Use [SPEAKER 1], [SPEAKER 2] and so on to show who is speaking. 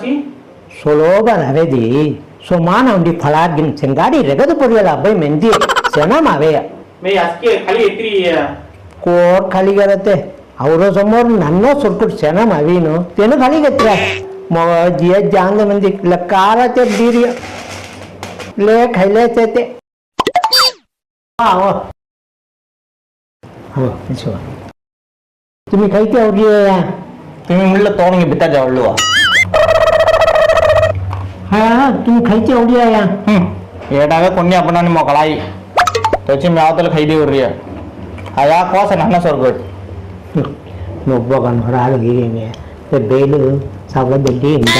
[SPEAKER 1] मासी
[SPEAKER 2] सोलोबा नवेदी सोमान उंडी फळागिन ಚೆಂಗಾಡಿ ರೆಗದು ಪೊರಿಯಲ ಅಬ್ಬೈ ಮೆಂದಿ ಸೆನ ಮಾವೆಯ
[SPEAKER 1] ಮೇ ಅಸ್ಕೆ ಖಾಲಿ ಎತ್ರಿ
[SPEAKER 2] ಕೋರ್ ಖಾಲಿ ಗರತೆ ಅವರ ಸಮೋರ್ ನನ್ನ ಸುರ್ಕುಟ್ ಸೆನ ಮಾವಿನು ತೆನು ಖಾಲಿ ಗತ್ರ ಮೊ ಜಿಯ ಜಾಂಗ ಮಂದಿ ಲಕಾರತೆ ಬೀರಿಯ ले खायले ते आओ हो अच्छा तुम्ही खायची आवडी या
[SPEAKER 3] तुम्ही म्हणलं तोंड बिता जावळलो
[SPEAKER 2] हा तुम्ही खायची आवडी या
[SPEAKER 3] येडावे कोणी आपण मोकळाई त्याची म्याव त्याला खाई देऊरी हा या कोस नाना सोरगट
[SPEAKER 2] नोब्बो गन ಹೊರ ಗಿರಿನೆ ते ಬೇಲು ಸಾವ ಬೆಲ್ಲಿ ಇಂದ